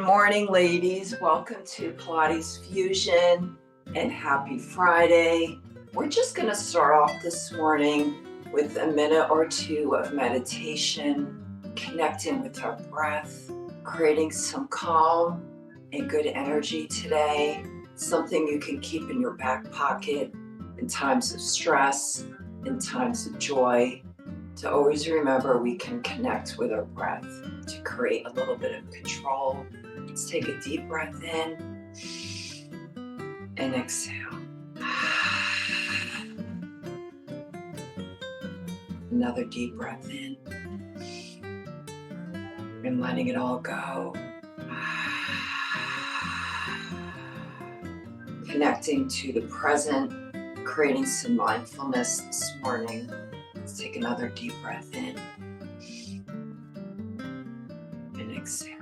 morning, ladies. Welcome to Pilates Fusion and happy Friday. We're just going to start off this morning with a minute or two of meditation, connecting with our breath, creating some calm and good energy today, something you can keep in your back pocket in times of stress, in times of joy, to always remember we can connect with our breath to create a little bit of control. Let's take a deep breath in and exhale. Another deep breath in and letting it all go. Connecting to the present, creating some mindfulness this morning. Let's take another deep breath in and exhale.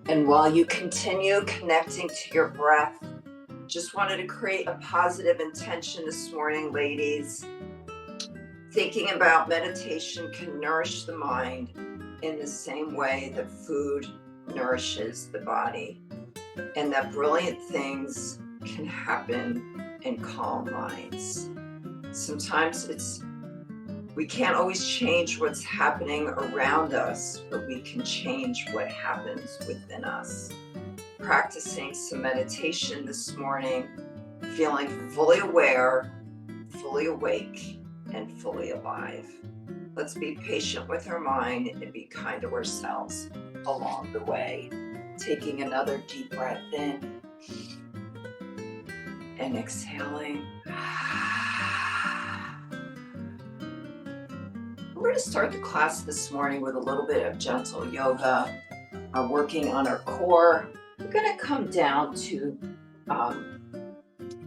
And while you continue connecting to your breath, just wanted to create a positive intention this morning, ladies. Thinking about meditation can nourish the mind in the same way that food nourishes the body, and that brilliant things can happen in calm minds. Sometimes we can't always change what's happening around us, but we can change what happens within us. Practicing some meditation this morning, feeling fully aware, fully awake, and fully alive. Let's be patient with our mind and be kind to ourselves along the way. Taking another deep breath in and exhaling. We're going to start the class this morning with a little bit of gentle yoga, working on our core. We're going to come down to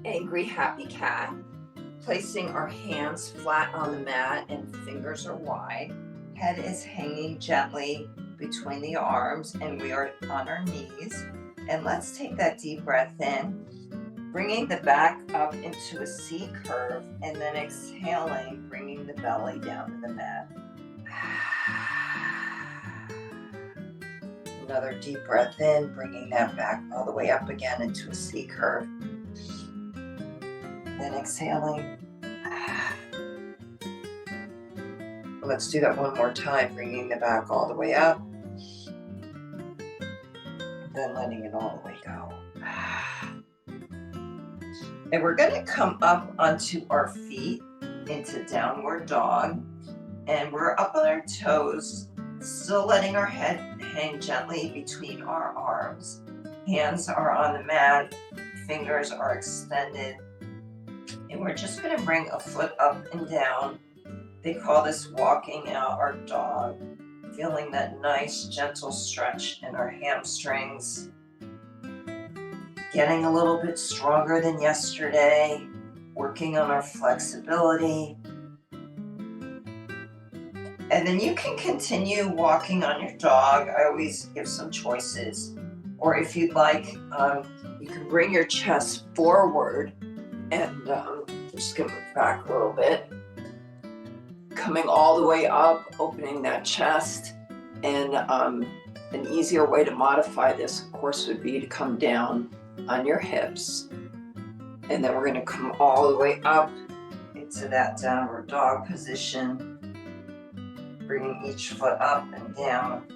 angry happy cat, placing our hands flat on the mat and fingers are wide. Head is hanging gently between the arms and we are on our knees. And let's take that deep breath in, bringing the back up into a C curve, and then exhaling, bringing the belly down to the mat. Another deep breath in, bringing that back all the way up again into a C curve. Then exhaling. Let's do that one more time, bringing the back all the way up. Then letting it all the way go. And we're going to come up onto our feet into downward dog. And we're up on our toes, still letting our head hang gently between our arms. Hands are on the mat, fingers are extended. And we're just going to bring a foot up and down. They call this walking out our dog. Feeling that nice gentle stretch in our hamstrings. Getting a little bit stronger than yesterday. Working on our flexibility. And then you can continue walking on your dog. I always give some choices. Or if you'd like, you can bring your chest forward and just give it back a little bit. Coming all the way up, opening that chest. And an easier way to modify this, of course, would be to come down on your hips. And then we're going to come all the way up into that downward dog position. Bringing each foot up and down.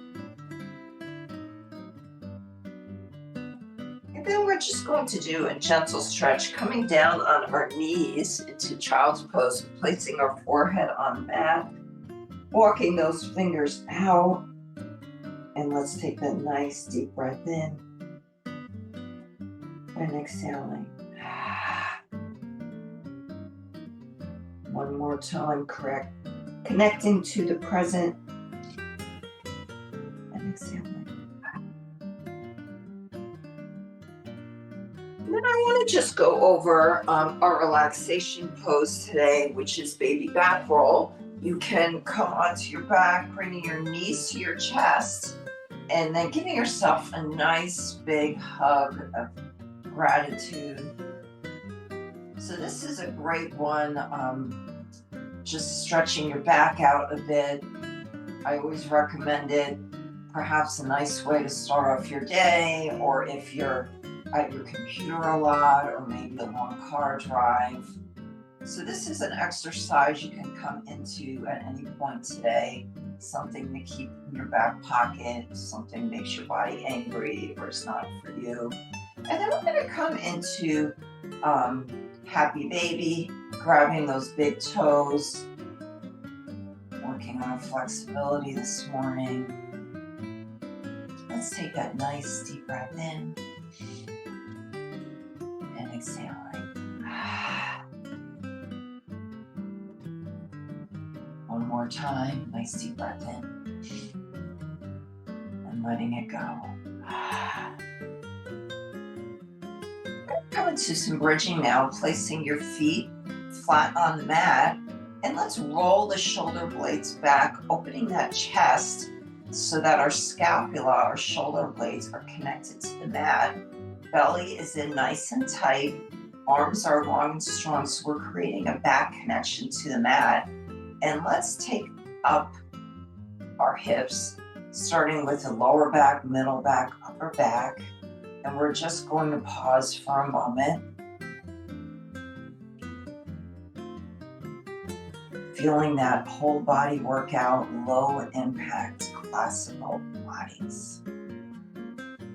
And then we're just going to do a gentle stretch, coming down on our knees into child's pose, placing our forehead on the mat, walking those fingers out. And let's take that nice deep breath in and exhaling. One more time, connecting to the present and exhaling. And then I want to just go over our relaxation pose today, which is baby back roll. You can come onto your back, bringing your knees to your chest, and then giving yourself a nice big hug of gratitude. So this is a great one, just stretching your back out a bit, I always recommend it. Perhaps a nice way to start off your day, or if you're at your computer a lot, or maybe a long car drive. So this is an exercise you can come into at any point today. Something to keep in your back pocket, something makes your body angry or it's not for you. And then we're going to come into happy baby, grabbing those big toes, working on flexibility this morning. Let's take that nice deep breath in and exhaling. One more time, nice deep breath in and letting it go. Come into some bridging now, placing your feet flat on the mat, and let's roll the shoulder blades back, opening that chest so that our scapula, our shoulder blades, are connected to the mat. Belly is in nice and tight, arms are long and strong, so we're creating a back connection to the mat. And let's take up our hips, starting with the lower back, middle back, upper back. And we're just going to pause for a moment. Feeling that whole body workout, low impact classical Pilates.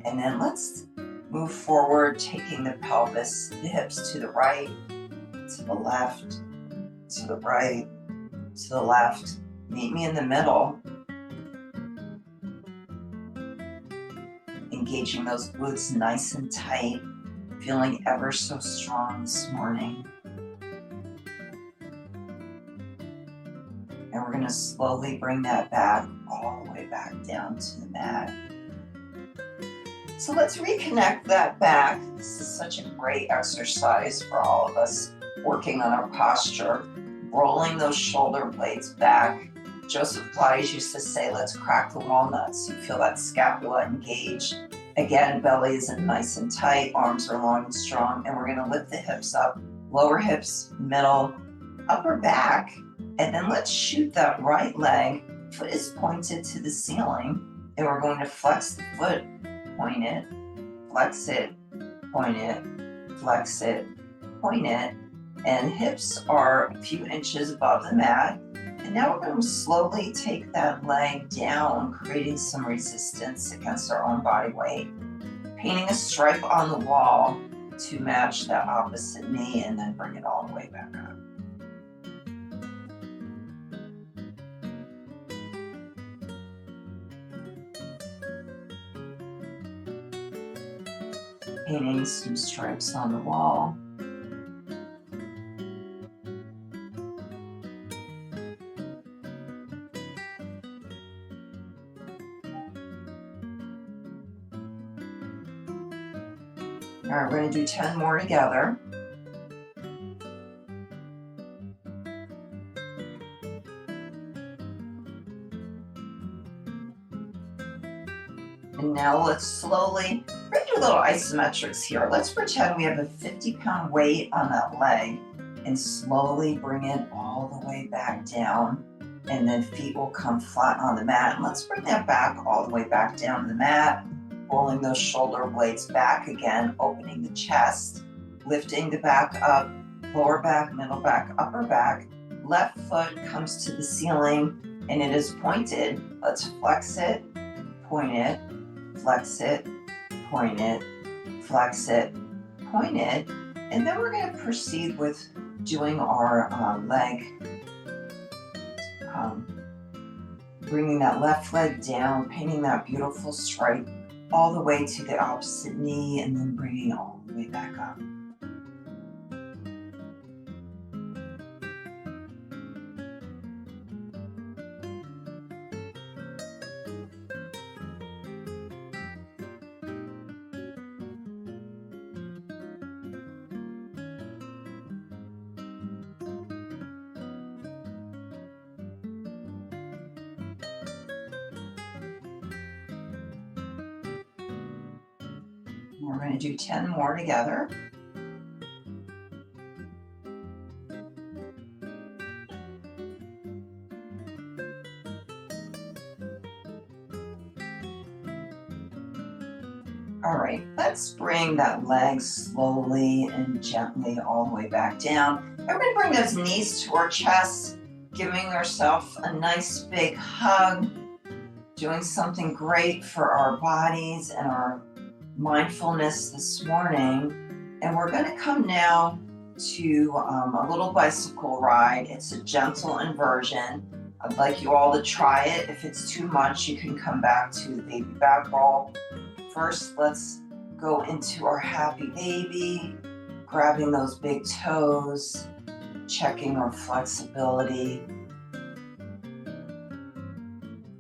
And then let's move forward, taking the pelvis, the hips to the right, to the left, to the right, to the left. Meet me in the middle. Engaging those glutes nice and tight, feeling ever so strong this morning. And we're going to slowly bring that back, all the way back down to the mat. So let's reconnect that back. This is such a great exercise for all of us, working on our posture, rolling those shoulder blades back. Joseph Pilates used to say, let's crack the walnuts. You feel that scapula engaged. Again, belly is nice and tight, arms are long and strong, and we're going to lift the hips up, lower hips, middle, upper back, and then let's shoot that right leg. Foot is pointed to the ceiling, and we're going to flex the foot, point it, flex it, point it, flex it, point it, and hips are a few inches above the mat. And now we're going to slowly take that leg down, creating some resistance against our own body weight. Painting a stripe on the wall to match that opposite knee, and then bring it all the way back up. Painting some stripes on the wall. All right, we're going to do 10 more together. And now let's slowly, we're going to do a little isometrics here. Let's pretend we have a 50-pound weight on that leg and slowly bring it all the way back down. And then feet will come flat on the mat. And let's bring that back all the way back down to the mat. Rolling those shoulder blades back again, opening the chest, lifting the back up, lower back, middle back, upper back. Left foot comes to the ceiling and it is pointed. Let's flex it, point it, flex it, point it, flex it, point it. And then we're going to proceed with doing our leg, bringing that left leg down, painting that beautiful stripe all the way to the opposite knee, and then bringing it all the way back up. We're going to do 10 more together. All right, let's bring that leg slowly and gently all the way back down. And we're going to bring those knees to our chest, giving ourselves a nice big hug, doing something great for our bodies and our mindfulness this morning. And we're going to come now to a little bicycle ride. It's a gentle inversion. I'd like you all to try it. If it's too much, you can come back to the baby back roll. First, let's go into our happy baby, grabbing those big toes, checking our flexibility.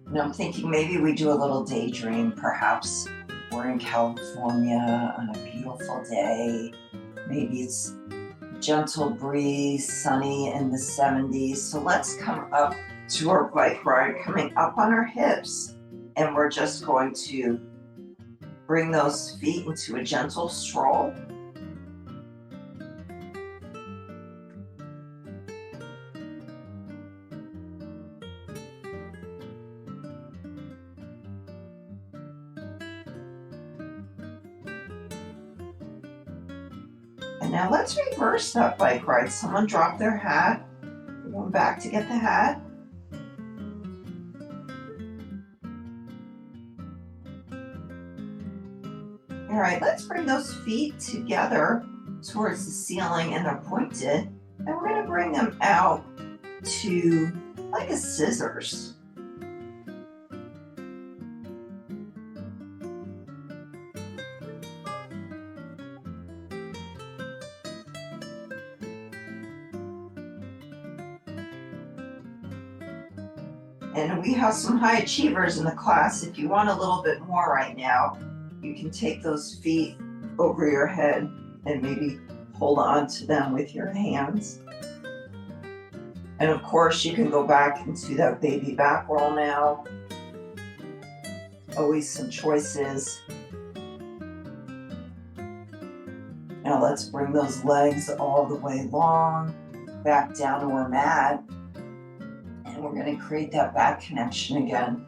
And I'm thinking maybe we do a little daydream. Perhaps we're in California on a beautiful day. Maybe it's gentle breeze, sunny in the 70s. So let's come up to our bike ride, coming up on our hips. And we're just going to bring those feet into a gentle stroll. And now let's reverse that bike ride. Someone dropped their hat. We're going back to get the hat. All right, let's bring those feet together towards the ceiling, and they're pointed. And we're going to bring them out to like a scissors. And we have some high achievers in the class. If you want a little bit more right now, you can take those feet over your head and maybe hold on to them with your hands. And of course, you can go back into that baby back roll now. Always some choices. Now let's bring those legs all the way long, back down to our mat. And we're going to create that back connection again.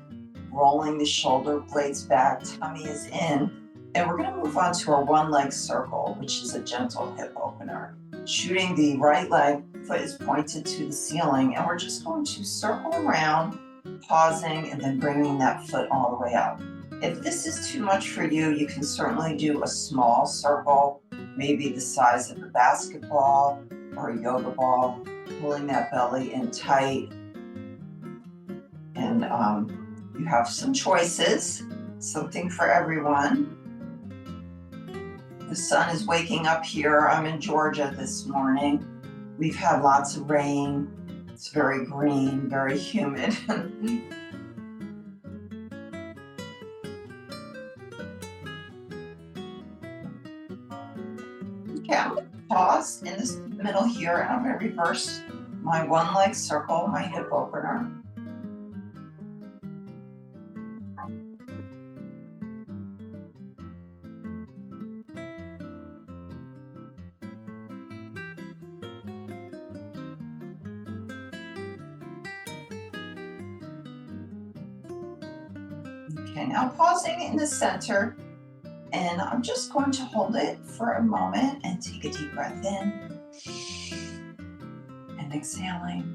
Rolling the shoulder blades back, tummy is in, and we're going to move on to our one leg circle, which is a gentle hip opener. Shooting the right leg, foot is pointed to the ceiling, and we're just going to circle around, pausing, and then bringing that foot all the way up. If this is too much for you, you can certainly do a small circle, maybe the size of a basketball or a yoga ball, pulling that belly in tight. And you have some choices, something for everyone. The sun is waking up here. I'm in Georgia this morning. We've had lots of rain. It's very green, very humid. Okay, I'm going to pause in this middle here, and I'm going to reverse my one leg circle, my hip opener. Okay, now pausing in the center, and I'm just going to hold it for a moment and take a deep breath in and exhaling.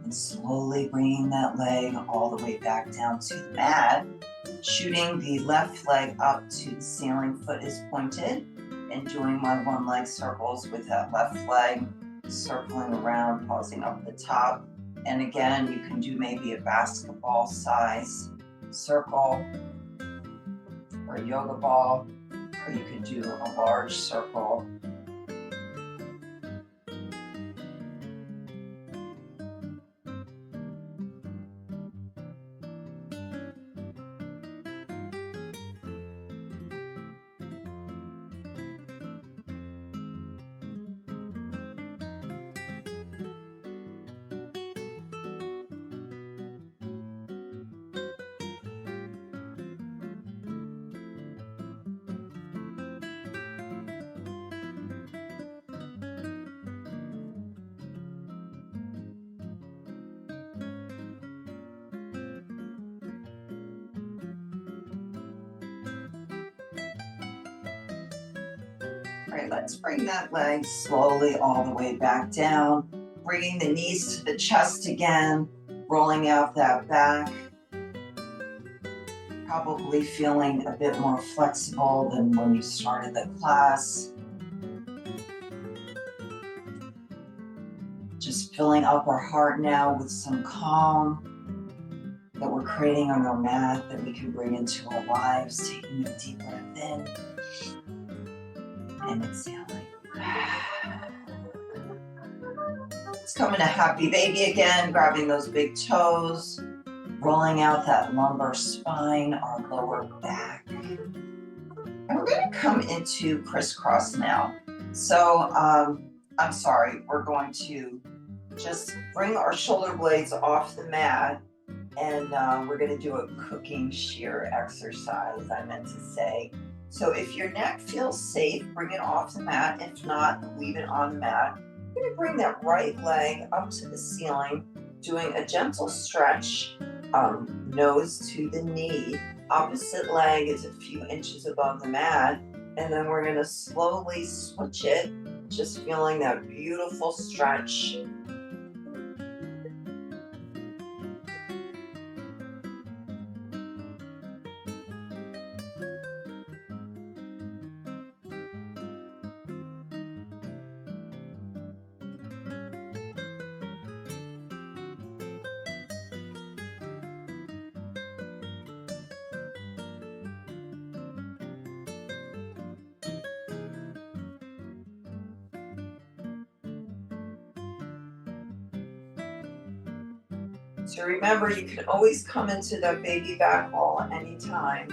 And slowly bringing that leg all the way back down to the mat, shooting the left leg up to the ceiling, foot is pointed, and doing my one leg circles with that left leg, circling around, pausing up at the top. And again, you can do maybe a basketball size circle or a yoga ball, or you could do a large circle. right, let's bring that leg slowly all the way back down, bringing the knees to the chest again, rolling out that back. Probably feeling a bit more flexible than when you started the class. Just filling up our heart now with some calm that we're creating on our mat that we can bring into our lives, taking a deep breath in and exhaling. Let's come into happy baby again, grabbing those big toes, rolling out that lumbar spine, our lower back. And we're going to come into crisscross now. So, I'm sorry, we're going to just bring our shoulder blades off the mat, and we're going to do a cooking shear exercise, I meant to say. So if your neck feels safe, bring it off the mat. If not, leave it on the mat. You're going to bring that right leg up to the ceiling, doing a gentle stretch, nose to the knee. Opposite leg is a few inches above the mat, and then we're going to slowly switch it, just feeling that beautiful stretch. So remember, you can always come into the baby back roll anytime.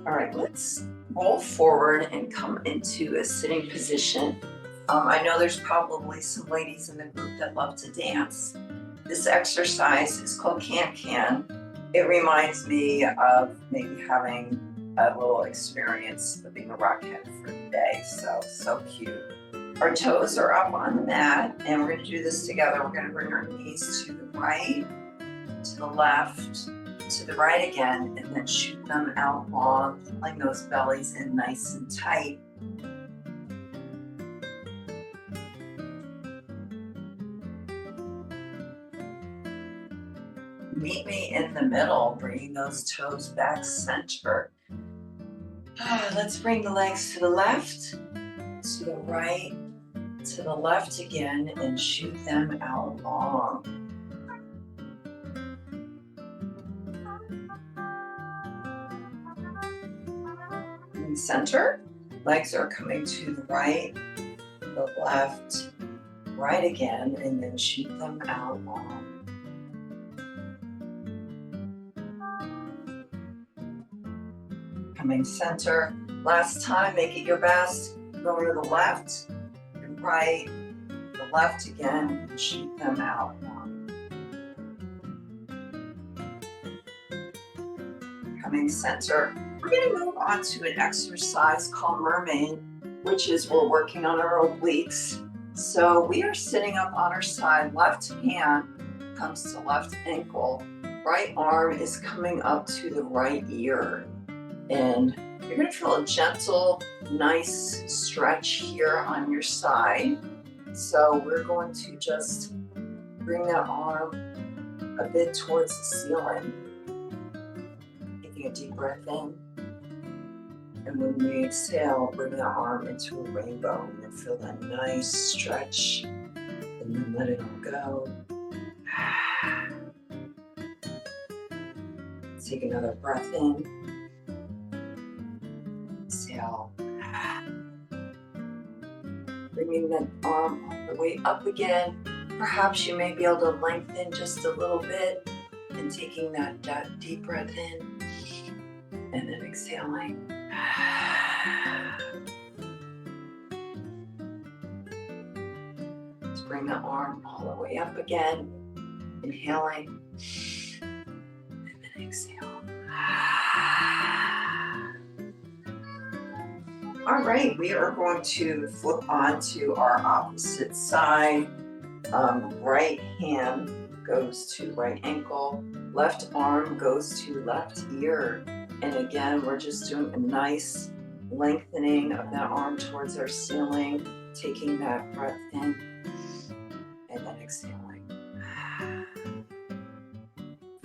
All right, let's roll forward and come into a sitting position. I know there's probably some ladies in the group that love to dance. This exercise is called can-can. It reminds me of maybe having a little experience of being a rockhead for the day. So cute. Our toes are up on the mat, and we're going to do this together. We're going to bring our knees to the right, to the left, to the right again, and then shoot them out long, pulling those bellies in nice and tight. Meet me in the middle, bringing those toes back center. Let's bring the legs to the left, to the right, to the left again, and shoot them out long. In center, legs are coming to the right, the left, right again, and then shoot them out long. Coming center, last time, make it your best. Go to the left and right, the left again, and shoot them out long. Coming center, we're going to move on to an exercise called mermaid, which is we're working on our obliques. So we are sitting up on our side, left hand comes to left ankle, right arm is coming up to the right ear. And you're going to feel a gentle, nice stretch here on your side. So we're going to just bring that arm a bit towards the ceiling. Taking a deep breath in. And when we exhale, bring that arm into a rainbow and feel that nice stretch. And then let it all go. Take another breath in. Exhale. Bringing that arm all the way up again. Perhaps you may be able to lengthen just a little bit and taking that deep breath in and then exhaling. Let's bring the arm all the way up again. Inhaling and then exhale. All right, we are going to flip on to our opposite side. Right hand goes to right ankle, left arm goes to left ear. And again, we're just doing a nice lengthening of that arm towards our ceiling, taking that breath in and then exhaling.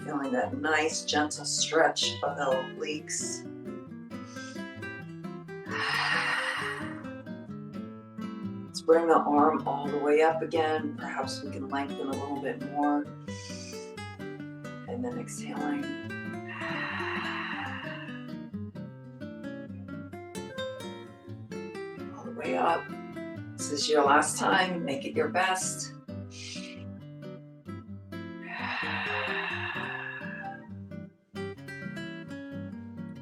Feeling that nice gentle stretch of the obliques. Let's bring the arm all the way up again. Perhaps we can lengthen a little bit more. And then exhaling. All the way up. This is your last time. Make it your best.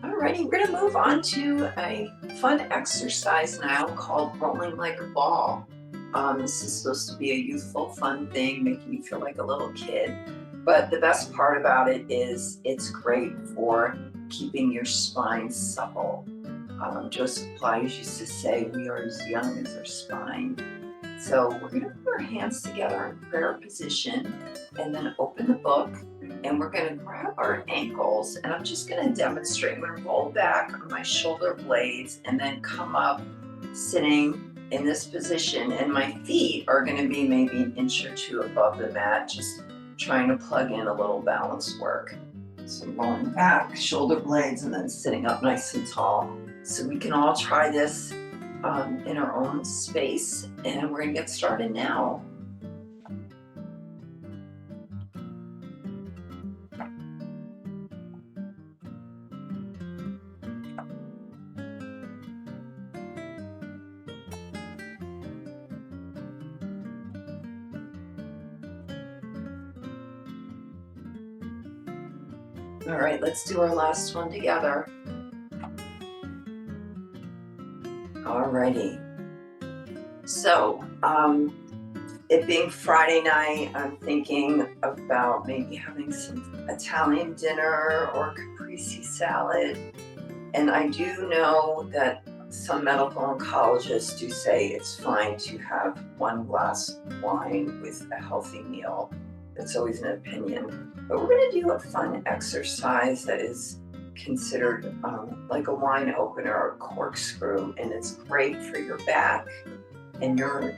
Alrighty, we're gonna move on to a fun exercise now called rolling like a ball. This is supposed to be a youthful, fun thing, making you feel like a little kid. But the best part about it is it's great for keeping your spine supple. Joseph Pilates used to say, we are as young as our spine. So we're going to put our hands together in prayer position and then open the book, and we're going to grab our ankles, and I'm just going to demonstrate. I'm going to roll back on my shoulder blades and then come up sitting in this position, and my feet are going to be maybe an inch or two above the mat, just trying to plug in a little balance work. So rolling back, shoulder blades, and then sitting up nice and tall. So we can all try this in our own space, and we're gonna get started now. All right, let's do our last one together. Alrighty. So, it being Friday night, I'm thinking about maybe having some Italian dinner or caprese salad. And I do know that some medical oncologists do say it's fine to have one glass of wine with a healthy meal. It's always an opinion. But we're going to do a fun exercise that is considered like a wine opener or corkscrew, and it's great for your back and your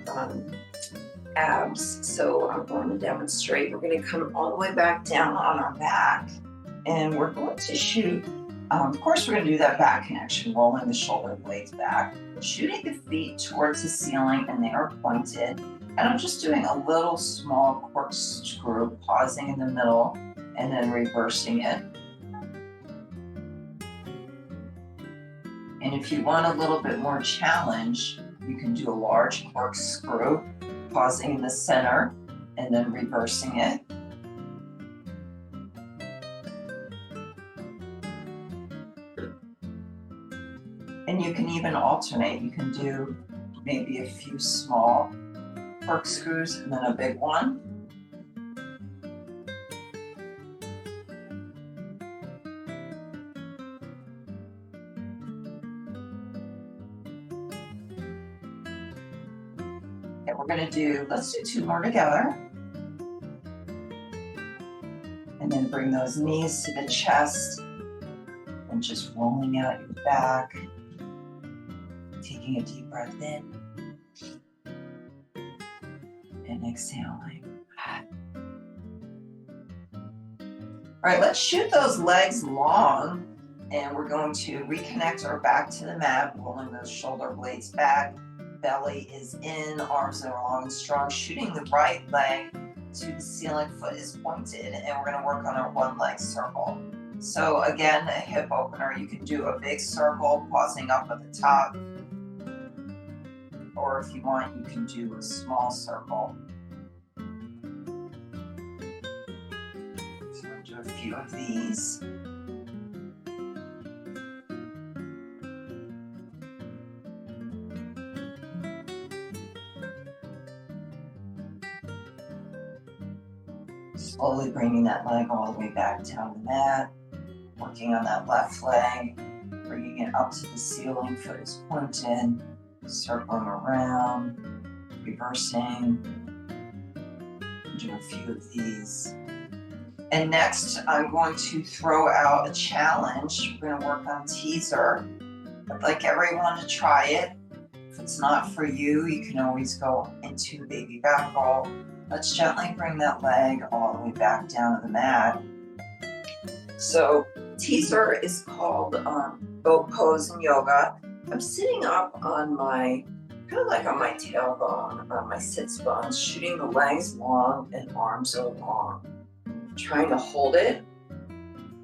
abs. So I'm going to demonstrate. We're going to come all the way back down on our back, and we're going to shoot. Of course, we're going to do that back connection, rolling the shoulder blades back, shooting the feet towards the ceiling, and they are pointed. And I'm just doing a little small corkscrew, pausing in the middle, and then reversing it. And if you want a little bit more challenge, you can do a large corkscrew, pausing in the center and then reversing it. And you can even alternate. You can do maybe a few small corkscrews and then a big one. And we're going to do, let's do 2 more together. And then bring those knees to the chest and just rolling out your back. Taking a deep breath in and exhaling. All right, let's shoot those legs long, and we're going to reconnect our back to the mat, rolling those shoulder blades back. Belly is in, arms are long and strong, shooting the right leg to the ceiling, foot is pointed, and we're going to work on our one leg circle. So again, a hip opener, you can do a big circle, pausing up at the top. Or if you want, you can do a small circle. So I'll do a few of these. Slowly bringing that leg all the way back down the mat. Working on that left leg, bringing it up to the ceiling, foot is pointed. Circling around, reversing, do a few of these. And next, I'm going to throw out a challenge. We're going to work on teaser. I'd like everyone to try it. If it's not for you, you can always go into baby back roll. Let's gently bring that leg all the way back down to the mat. So teaser is called boat pose in yoga. I'm sitting up on my, kind of like on my tailbone, on my sits bones, shooting the legs long and arms are long. Trying to hold it.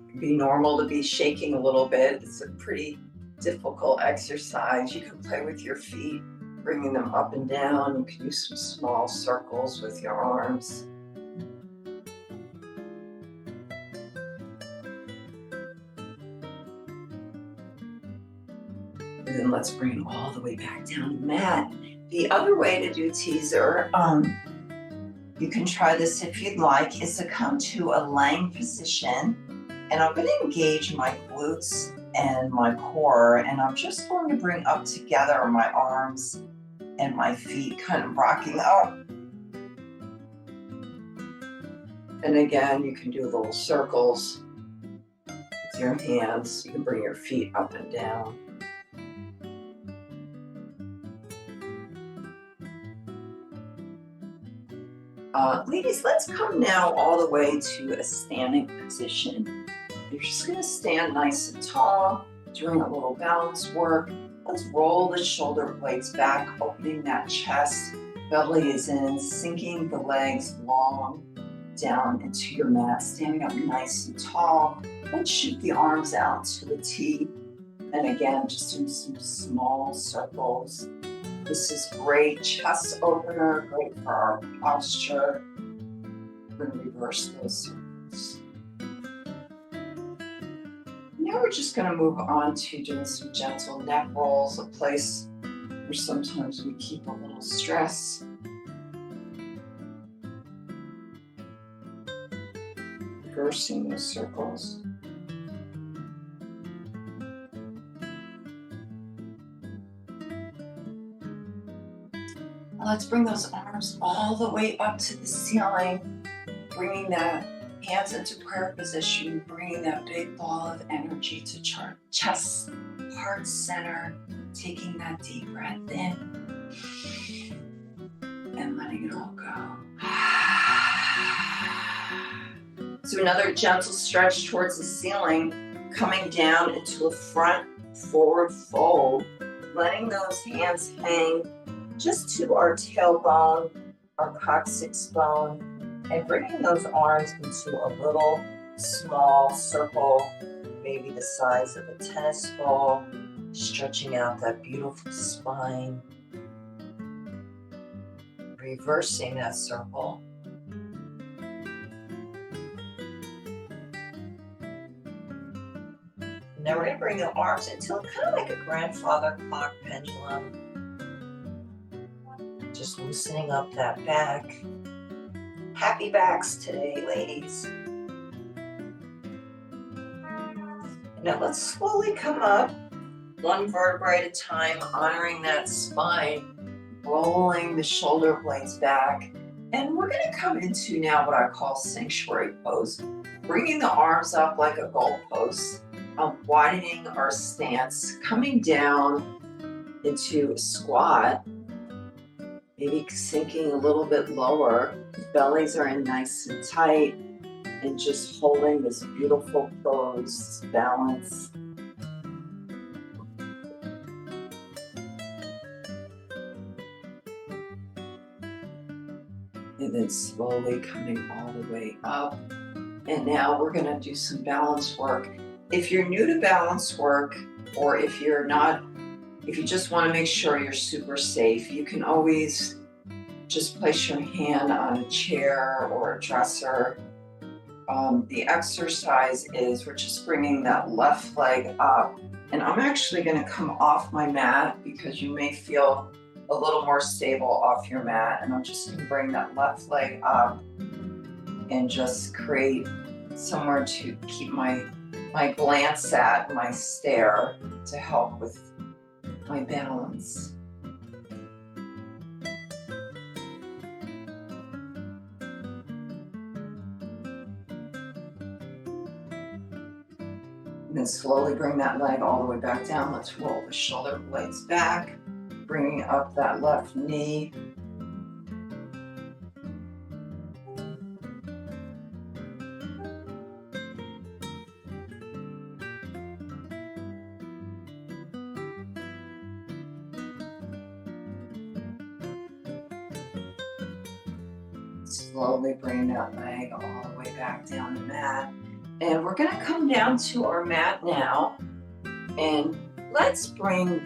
It'd be normal to be shaking a little bit. It's a pretty difficult exercise. You can play with your feet, bringing them up and down. You can do some small circles with your arms. And then let's bring it all the way back down to the mat. The other way to do teaser, you can try this if you'd like, is to come to a lying position. And I'm going to engage my glutes and my core, and I'm just going to bring up together my arms and my feet, kind of rocking out. And again, you can do little circles with your hands. You can bring your feet up and down. Ladies, let's come now all the way to a standing position. You're just going to stand nice and tall, doing a little balance work. Let's roll the shoulder blades back, opening that chest. Belly is in, sinking the legs long down into your mat, standing up nice and tall. Let's shoot the arms out to a T. And again, just do some small circles. This is great chest opener, great for our posture. We're going to reverse those circles. Now we're just going to move on to doing some gentle neck rolls, a place where sometimes we keep a little stress. Reversing those circles. Let's bring those arms all the way up to the ceiling, bringing that hands into prayer position, bringing that big ball of energy to chest, heart center, taking that deep breath in and letting it all go. So another gentle stretch towards the ceiling, coming down into a front forward fold, letting those hands hang just to our tailbone, our coccyx bone, and bringing those arms into a little small circle, maybe the size of a tennis ball, stretching out that beautiful spine, reversing that circle. Now we're going to bring the arms into kind of like a grandfather clock pendulum. Just loosening up that back. Happy backs today, ladies. Now let's slowly come up, one vertebrae at a time, honoring that spine, rolling the shoulder blades back. And we're going to come into now what I call sanctuary pose, bringing the arms up like a goalpost, widening our stance, coming down into a squat. Maybe sinking a little bit lower. Bellies are in nice and tight, and just holding this beautiful pose, balance. And then slowly coming all the way up. And now we're going to do some balance work. If you're new to balance work, or if you're not, if you just want to make sure you're super safe, you can always just place your hand on a chair or a dresser. The exercise is we're just bringing that left leg up. And I'm actually going to come off my mat because you may feel a little more stable off your mat. And I'm just going to bring that left leg up and just create somewhere to keep my glance at, my stare, to help with my balance. And then slowly bring that leg all the way back down. Let's roll the shoulder blades back, bringing up that left knee. Slowly bring that leg all the way back down the mat. And we're gonna come down to our mat now. And let's bring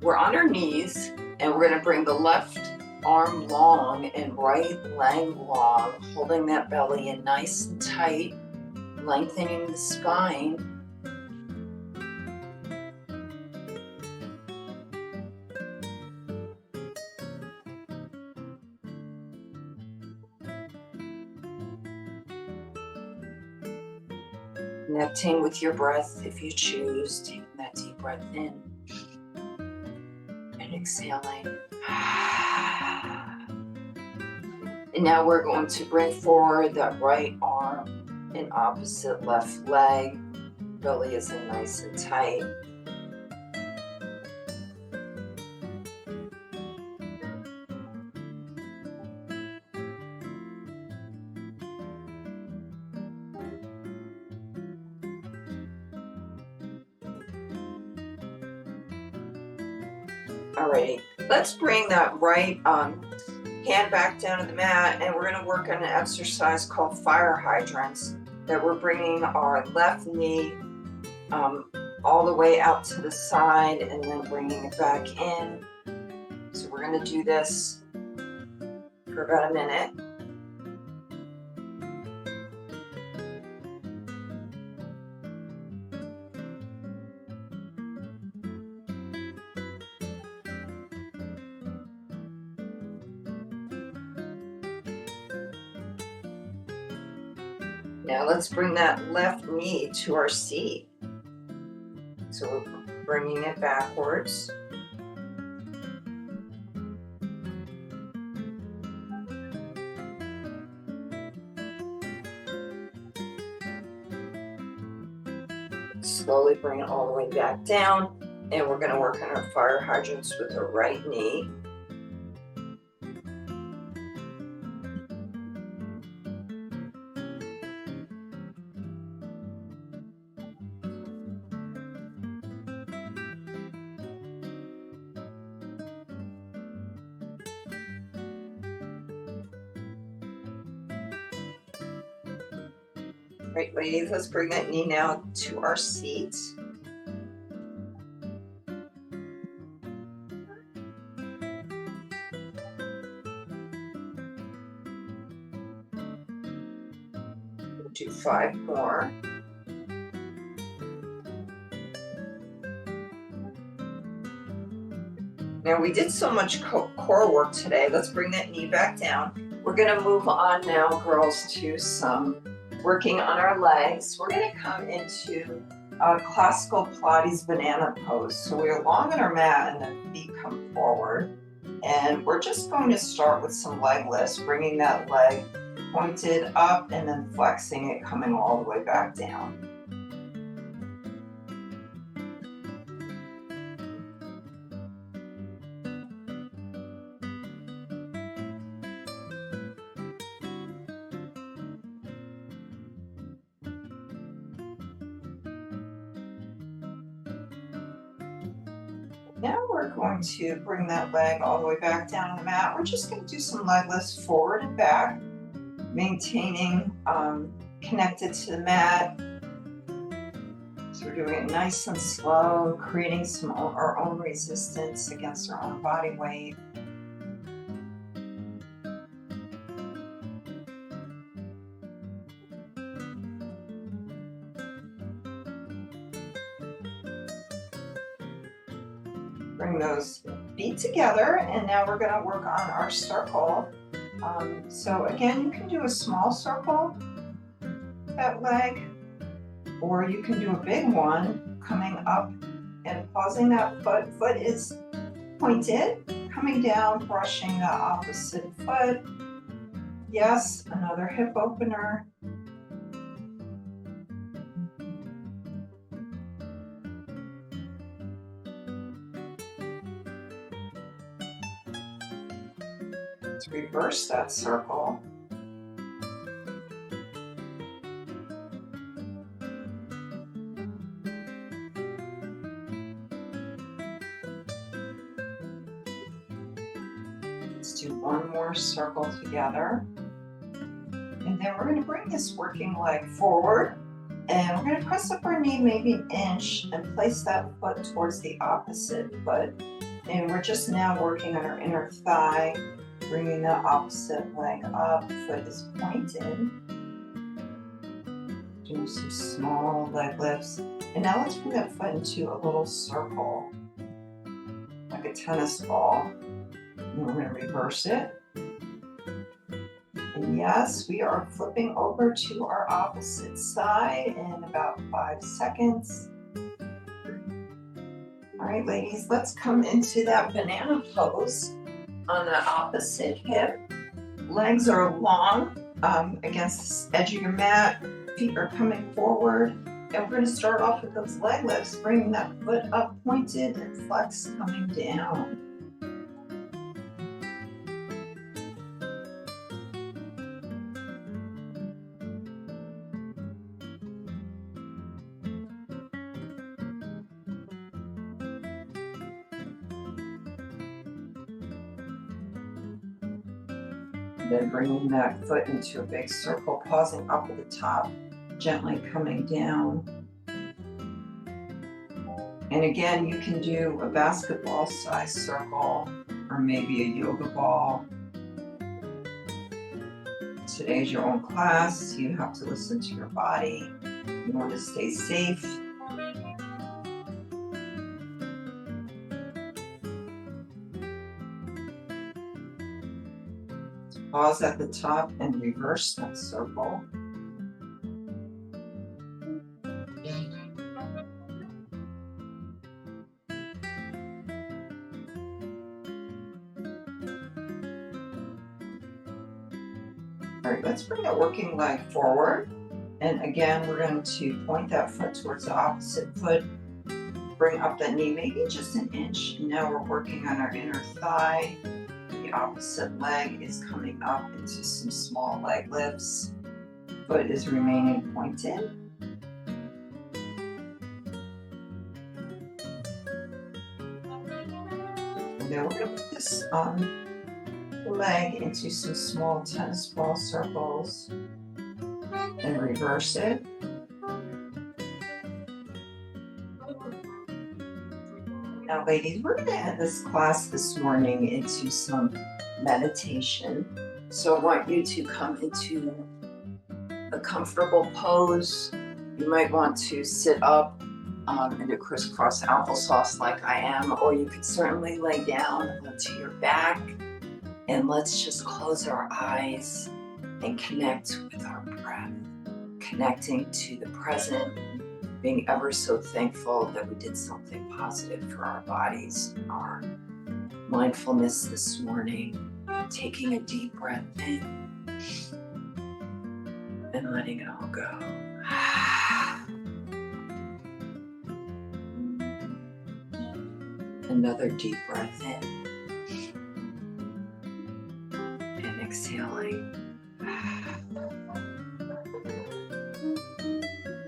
we're on our knees, and we're gonna bring the left arm long and right leg long, holding that belly in nice and tight, lengthening the spine. Connecting with your breath if you choose, taking that deep breath in and exhaling. And now we're going to bring forward that right arm and opposite left leg. Belly is in nice and tight. Alrighty, let's bring that right hand back down to the mat, and we're going to work on an exercise called fire hydrants, that we're bringing our left knee all the way out to the side and then bringing it back in. So we're going to do this for about a minute. Now let's bring that left knee to our seat. So we're bringing it backwards. Slowly bring it all the way back down, and we're going to work on our fire hydrants with the right knee. Right, ladies, let's bring that knee now to our seat. We'll do 5 more. Now we did so much core work today. Let's bring that knee back down. We're going to move on now, girls, to some working on our legs. We're going to come into a classical Pilates banana pose. So we're long on our mat and the feet come forward. And we're just going to start with some leg lifts, bringing that leg pointed up and then flexing it, coming all the way back down. Now we're going to bring that leg all the way back down on the mat. We're just going to do some leg lifts forward and back, maintaining connected to the mat. So we're doing it nice and slow, creating our own resistance against our own body weight. Bring those feet together, and now we're going to work on our circle. So again, you can do a small circle, that leg, or you can do a big one, coming up and pausing that foot. Foot is pointed, coming down, brushing the opposite foot. Yes, another hip opener. reverse that circle. Let's do one more circle together. And then we're going to bring this working leg forward. And we're going to press up our knee maybe an inch and place that foot towards the opposite foot. And we're just now working on our inner thigh, bringing the opposite leg up. Foot is pointed. Doing some small leg lifts. And now let's bring that foot into a little circle, like a tennis ball. And we're going to reverse it. And yes, we are flipping over to our opposite side in about 5 seconds. All right, ladies, let's come into that banana pose on the opposite hip. Legs are long against the edge of your mat. Feet are coming forward. And we're going to start off with those leg lifts, bringing that foot up pointed and flex coming down. Then bringing that foot into a big circle, pausing up at the top, gently coming down. And again, you can do a basketball-sized circle or maybe a yoga ball. Today's your own class. You have to listen to your body. You want to stay safe. Pause at the top and reverse that circle. All right, let's bring that working leg forward. And again, we're going to point that foot towards the opposite foot. Bring up that knee, maybe just an inch. And now we're working on our inner thigh. The opposite leg is coming up into some small leg lifts. Foot is remaining pointed. And then we're going to put this leg into some small tennis ball circles and reverse it. Now, ladies, we're going to end this class this morning into some meditation. So I want you to come into a comfortable pose. You might want to sit up in a crisscross applesauce like I am, or you could certainly lay down onto your back. And let's just close our eyes and connect with our breath, connecting to the present, being ever so thankful that we did something positive for our bodies, our mindfulness this morning, taking a deep breath in and letting it all go. Another deep breath in and exhaling.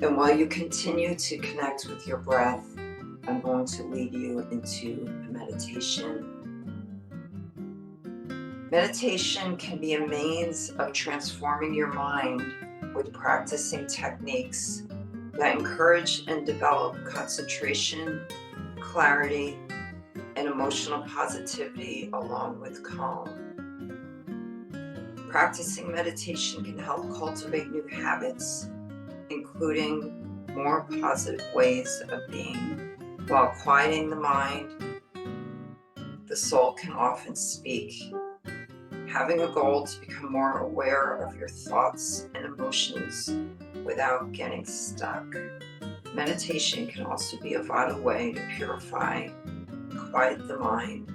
And while you continue to connect with your breath, I'm going to lead you into a meditation. Meditation can be a means of transforming your mind with practicing techniques that encourage and develop concentration, clarity, and emotional positivity along with calm. Practicing meditation can help cultivate new habits, including more positive ways of being. While quieting the mind, the soul can often speak. Having a goal to become more aware of your thoughts and emotions without getting stuck. Meditation can also be a vital way to purify, quiet the mind,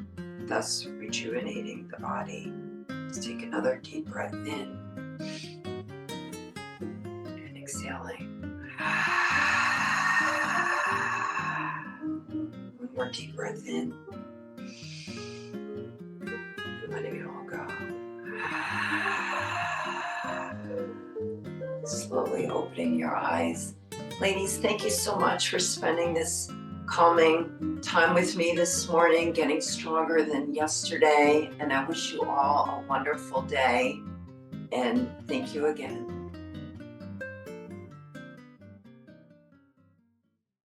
thus rejuvenating the body. Let's take another deep breath in and exhaling. One more deep breath in and letting it all go. slowly opening your eyes. Ladies, thank you so much for spending this calming time with me this morning, getting stronger than yesterday. And I wish you all a wonderful day. And thank you again.